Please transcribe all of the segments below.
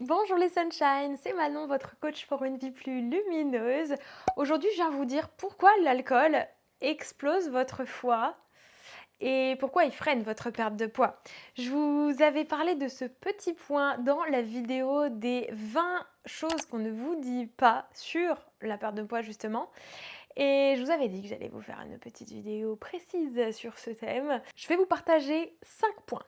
Bonjour les sunshine, c'est Manon, votre coach pour une vie plus lumineuse. Aujourd'hui, je viens vous dire pourquoi l'alcool explose votre foie et pourquoi il freine votre perte de poids. Je vous avais parlé de ce petit point dans la vidéo des 20 choses qu'on ne vous dit pas sur la perte de poids justement. Et je vous avais dit que j'allais vous faire une petite vidéo précise sur ce thème. Je vais vous partager 5 points.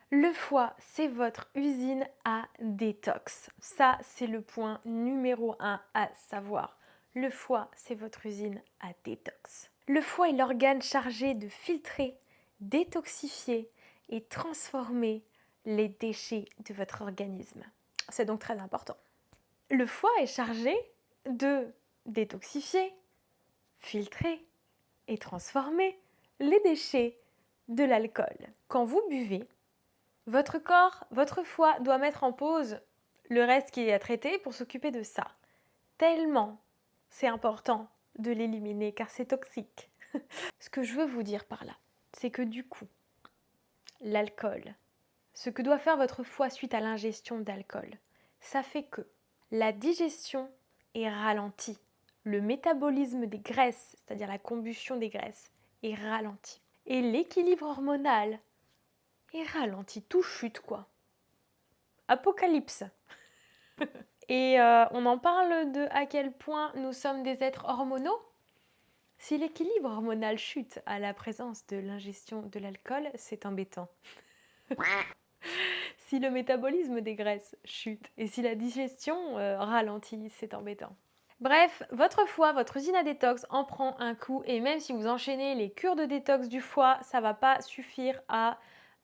Le foie, c'est votre usine à détox. Ça, c'est le point numéro 1 à savoir. Le foie, c'est votre usine à détox. Le foie est l'organe chargé de filtrer, détoxifier et transformer les déchets de votre organisme. C'est donc très important. Le foie est chargé de détoxifier, filtrer et transformer les déchets de l'alcool. Quand vous buvez, votre corps, votre foie doit mettre en pause le reste qui est à traiter pour s'occuper de ça. Tellement c'est important de l'éliminer car c'est toxique. Ce que je veux vous dire par là, c'est que du coup, l'alcool, ce que doit faire votre foie suite à l'ingestion d'alcool, ça fait que la digestion est ralentie. Le métabolisme des graisses, c'est-à-dire la combustion des graisses, est ralenti. Et l'équilibre hormonal est ralenti, tout chute quoi. Apocalypse. Et on en parle de à quel point nous sommes des êtres hormonaux. Si l'équilibre hormonal chute à la présence de l'ingestion de l'alcool, c'est embêtant. Si le métabolisme des graisses chute et si la digestion ralentit, c'est embêtant. Bref, votre foie, votre usine à détox en prend un coup et même si vous enchaînez les cures de détox du foie, ça ne va pas suffire à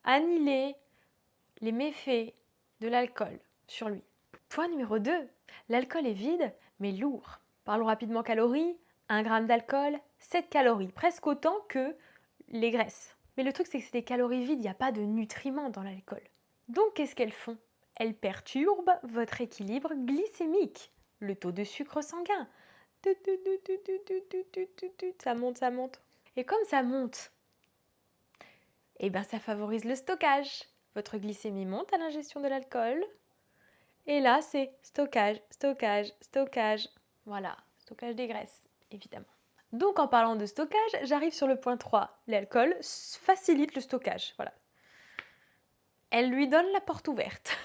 annihiler les méfaits de l'alcool sur lui. Point numéro 2, l'alcool est vide mais lourd. Parlons rapidement calories, 1 gramme d'alcool, 7 calories, presque autant que les graisses. Mais le truc c'est que c'est des calories vides, il n'y a pas de nutriments dans l'alcool. Donc qu'est-ce qu'elles font? Elles perturbent votre équilibre glycémique, le taux de sucre sanguin. Ça monte, ça monte. Et comme ça monte, eh ben ça favorise le stockage. Votre glycémie monte à l'ingestion de l'alcool. Et là, c'est stockage, stockage, stockage. Voilà, stockage des graisses, évidemment. Donc en parlant de stockage, j'arrive sur le point 3. L'alcool facilite le stockage. Voilà. Elle lui donne la porte ouverte.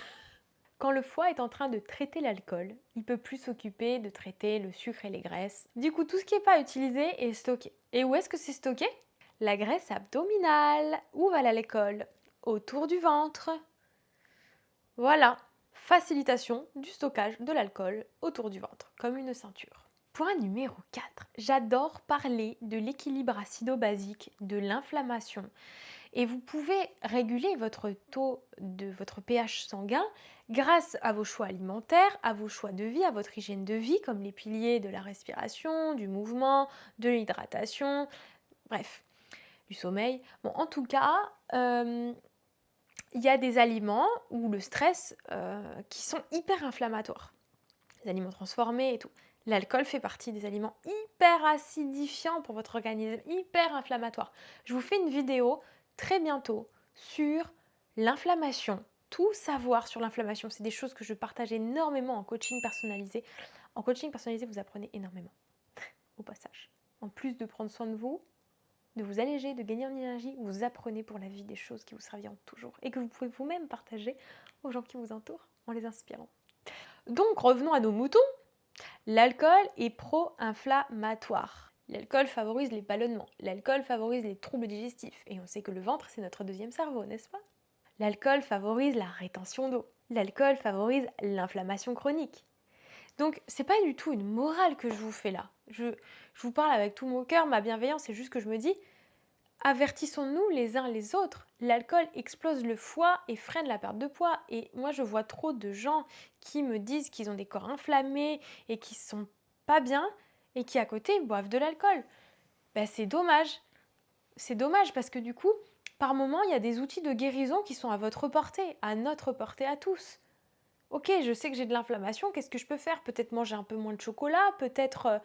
Quand le foie est en train de traiter l'alcool, il ne peut plus s'occuper de traiter le sucre et les graisses. Du coup, tout ce qui n'est pas utilisé est stocké. Et où est-ce que c'est stocké? La graisse abdominale. Où va l'alcool? Autour du ventre. Voilà, facilitation du stockage de l'alcool autour du ventre, comme une ceinture. Point numéro 4. J'adore parler de l'équilibre acido-basique, de l'inflammation. Et vous pouvez réguler votre taux de votre pH sanguin grâce à vos choix alimentaires, à vos choix de vie, à votre hygiène de vie, comme les piliers de la respiration, du mouvement, de l'hydratation, bref, du sommeil. Bon, en tout cas, il y a des aliments ou le stress qui sont hyper inflammatoires. Les aliments transformés et tout. L'alcool fait partie des aliments hyper acidifiants pour votre organisme, hyper inflammatoires. Je vous fais une vidéo très bientôt sur l'inflammation. Tout savoir sur l'inflammation, c'est des choses que je partage énormément en coaching personnalisé. En coaching personnalisé, vous apprenez énormément, au passage. En plus de prendre soin de vous alléger, de gagner en énergie, vous apprenez pour la vie des choses qui vous serviront toujours et que vous pouvez vous-même partager aux gens qui vous entourent en les inspirant. Donc revenons à nos moutons. L'alcool est pro-inflammatoire. L'alcool favorise les ballonnements. L'alcool favorise les troubles digestifs. Et on sait que le ventre, c'est notre deuxième cerveau, n'est-ce pas? L'alcool favorise la rétention d'eau. L'alcool favorise l'inflammation chronique. Donc, c'est pas du tout une morale que je vous fais là. Je vous parle avec tout mon cœur, ma bienveillance, c'est juste que je me dis, avertissons-nous les uns les autres. L'alcool explose le foie et freine la perte de poids. Et moi, je vois trop de gens qui me disent qu'ils ont des corps inflammés et qui sont pas bien et qui à côté boivent de l'alcool. Ben, c'est dommage. C'est dommage parce que du coup, par moment, il y a des outils de guérison qui sont à votre portée, à notre portée à tous. Ok, je sais que j'ai de l'inflammation, qu'est-ce que je peux faire? Peut-être manger un peu moins de chocolat, peut-être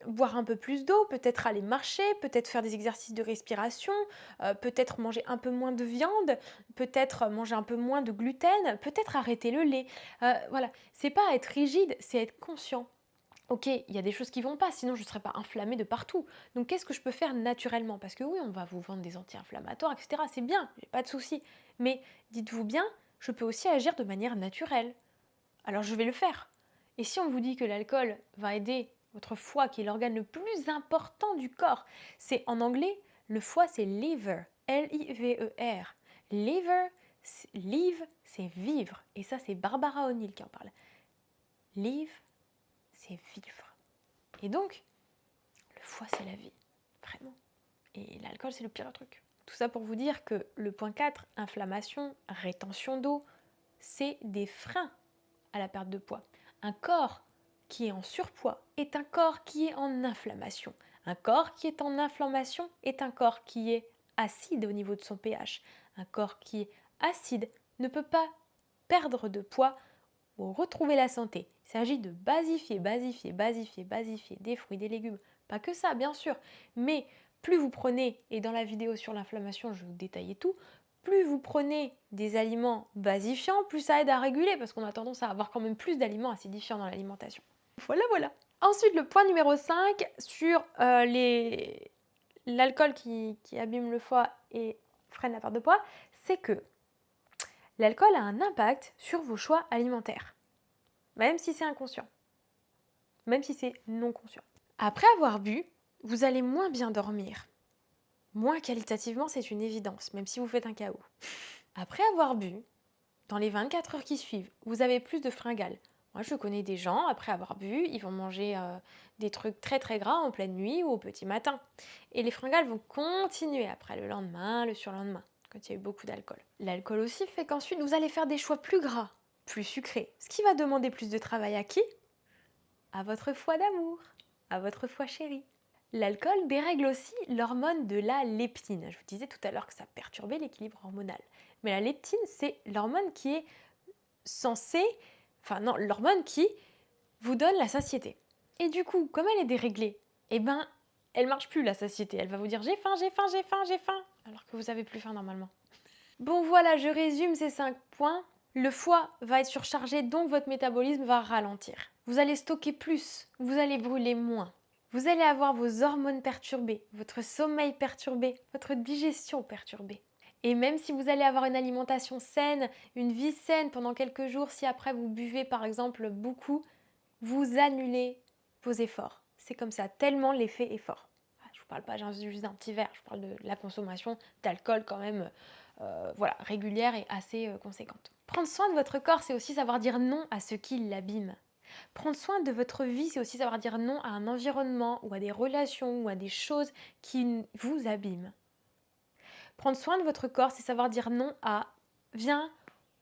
boire un peu plus d'eau, peut-être aller marcher, peut-être faire des exercices de respiration, peut-être manger un peu moins de viande, peut-être manger un peu moins de gluten, peut-être arrêter le lait. Voilà, c'est pas être rigide, c'est être conscient. Ok, il y a des choses qui vont pas, sinon je ne serais pas inflammée de partout. Donc qu'est-ce que je peux faire naturellement? Parce que oui, on va vous vendre des anti-inflammatoires, etc. C'est bien, j'ai pas de souci. Mais dites-vous bien, je peux aussi agir de manière naturelle. Alors je vais le faire. Et si on vous dit que l'alcool va aider votre foie, qui est l'organe le plus important du corps, c'est en anglais, le foie c'est liver, L-I-V-E-R. Live, c'est vivre. Et ça, c'est Barbara O'Neill qui en parle. Live, c'est vivre. Et donc, le foie, c'est la vie. Vraiment. Et l'alcool, c'est le pire truc. Tout ça pour vous dire que le point 4, inflammation, rétention d'eau, c'est des freins à la perte de poids. Un corps qui est en surpoids est un corps qui est en inflammation. Un corps qui est en inflammation est un corps qui est acide au niveau de son pH. Un corps qui est acide ne peut pas perdre de poids ou retrouver la santé. Il s'agit de basifier des fruits, des légumes. Pas que ça, bien sûr, mais plus vous prenez, et dans la vidéo sur l'inflammation, je vais vous détailler tout, plus vous prenez des aliments basifiants, plus ça aide à réguler, parce qu'on a tendance à avoir quand même plus d'aliments acidifiants dans l'alimentation. Voilà. Ensuite, le point numéro 5 sur l'alcool qui abîme le foie et freine la perte de poids, c'est que l'alcool a un impact sur vos choix alimentaires, même si c'est inconscient, même si c'est non conscient. Après avoir bu, vous allez moins bien dormir. Moins qualitativement, c'est une évidence, même si vous faites un KO. Après avoir bu, dans les 24 heures qui suivent, vous avez plus de fringales. Moi, je connais des gens, après avoir bu, ils vont manger des trucs très très gras en pleine nuit ou au petit matin. Et les fringales vont continuer après le lendemain, le surlendemain, quand il y a eu beaucoup d'alcool. L'alcool aussi fait qu'ensuite, vous allez faire des choix plus gras, plus sucrés. Ce qui va demander plus de travail à qui? À votre foie d'amour, à votre foie chéri. L'alcool dérègle aussi l'hormone de la leptine. Je vous disais tout à l'heure que ça perturbait l'équilibre hormonal. Mais la leptine, c'est l'hormone qui est censée, l'hormone qui vous donne la satiété. Et du coup, comme elle est déréglée, elle marche plus la satiété. Elle va vous dire j'ai faim, alors que vous avez plus faim normalement. Bon voilà, je résume ces 5 points. Le foie va être surchargé, donc votre métabolisme va ralentir. Vous allez stocker plus, vous allez brûler moins. Vous allez avoir vos hormones perturbées, votre sommeil perturbé, votre digestion perturbée. Et même si vous allez avoir une alimentation saine, une vie saine pendant quelques jours, si après vous buvez par exemple beaucoup, vous annulez vos efforts. C'est comme ça, tellement l'effet est fort. Je ne vous parle pas juste d'un petit verre, je parle de la consommation d'alcool quand même régulière et assez conséquente. Prendre soin de votre corps, c'est aussi savoir dire non à ce qui l'abîme. Prendre soin de votre vie, c'est aussi savoir dire non à un environnement ou à des relations ou à des choses qui vous abîment. Prendre soin de votre corps, c'est savoir dire non à « viens,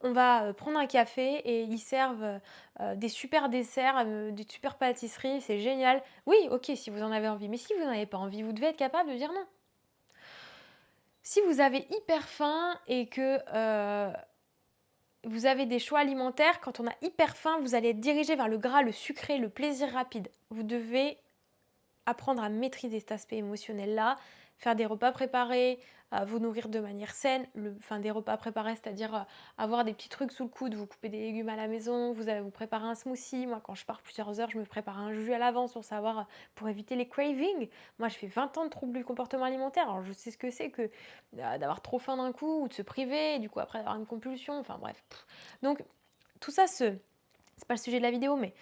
on va prendre un café et ils servent des super desserts, des super pâtisseries, c'est génial. » Oui, ok, si vous en avez envie, mais si vous n'en avez pas envie, vous devez être capable de dire non. Si vous avez hyper faim et que vous avez des choix alimentaires, quand on a hyper faim, vous allez être dirigé vers le gras, le sucré, le plaisir rapide. Vous devez apprendre à maîtriser cet aspect émotionnel-là, faire des repas préparés, vous nourrir de manière saine, des repas préparés, c'est-à-dire avoir des petits trucs sous le coude, vous coupez des légumes à la maison, vous allez vous préparer un smoothie. Moi, quand je pars plusieurs heures, je me prépare un jus à l'avance pour éviter les cravings. Moi, je fais 20 ans de troubles du comportement alimentaire, alors je sais ce que c'est que d'avoir trop faim d'un coup ou de se priver, et du coup après d'avoir une compulsion, enfin bref. Donc, tout ça, c'est pas le sujet de la vidéo, mais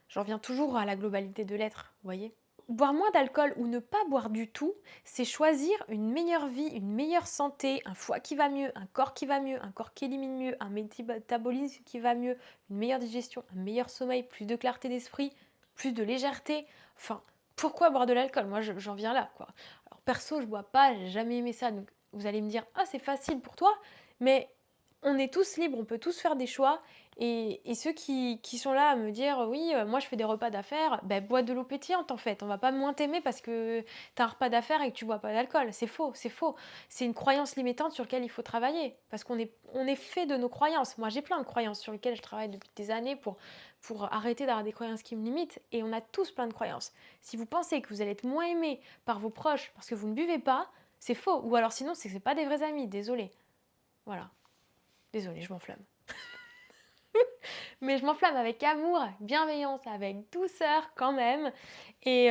j'en reviens toujours à la globalité de l'être, vous voyez. Boire moins d'alcool ou ne pas boire du tout, c'est choisir une meilleure vie, une meilleure santé, un foie qui va mieux, un corps qui va mieux, un corps qui élimine mieux, un métabolisme qui va mieux, une meilleure digestion, un meilleur sommeil, plus de clarté d'esprit, plus de légèreté. Enfin, pourquoi boire de l'alcool? Moi, j'en viens là, quoi. Alors, perso, je bois pas, j'ai jamais aimé ça. Donc vous allez me dire, ah c'est facile pour toi, mais on est tous libres, on peut tous faire des choix. Et ceux qui sont là à me dire, oui, moi je fais des repas d'affaires, ben bois de l'eau pétillante en fait. On va pas moins t'aimer parce que t'as un repas d'affaires et que tu bois pas d'alcool. C'est faux, c'est faux. C'est une croyance limitante sur laquelle il faut travailler. Parce qu'on est fait de nos croyances. Moi j'ai plein de croyances sur lesquelles je travaille depuis des années pour arrêter d'avoir des croyances qui me limitent. Et on a tous plein de croyances. Si vous pensez que vous allez être moins aimé par vos proches parce que vous ne buvez pas, c'est faux. Ou alors sinon c'est que c'est pas des vrais amis, désolé. Voilà. Désolée, je m'enflamme. Mais je m'enflamme avec amour, avec bienveillance, avec douceur quand même. Et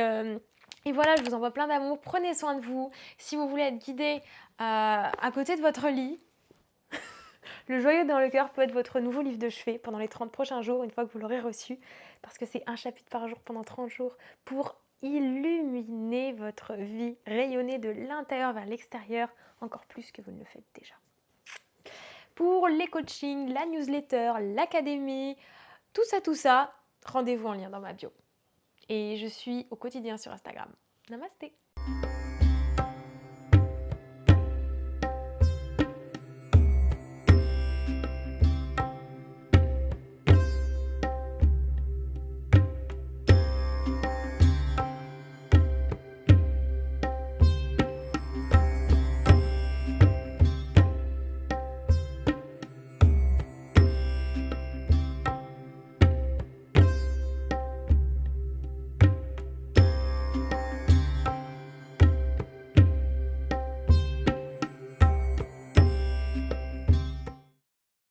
voilà, je vous envoie plein d'amour. Prenez soin de vous. Si vous voulez être guidé à côté de votre lit, Le joyau dans le cœur peut être votre nouveau livre de chevet pendant les 30 prochains jours, une fois que vous l'aurez reçu, parce que c'est un chapitre par jour pendant 30 jours pour illuminer votre vie, rayonner de l'intérieur vers l'extérieur, encore plus que vous ne le faites déjà. Pour les coachings, la newsletter, l'académie, tout ça, rendez-vous en lien dans ma bio. Et je suis au quotidien sur Instagram. Namasté.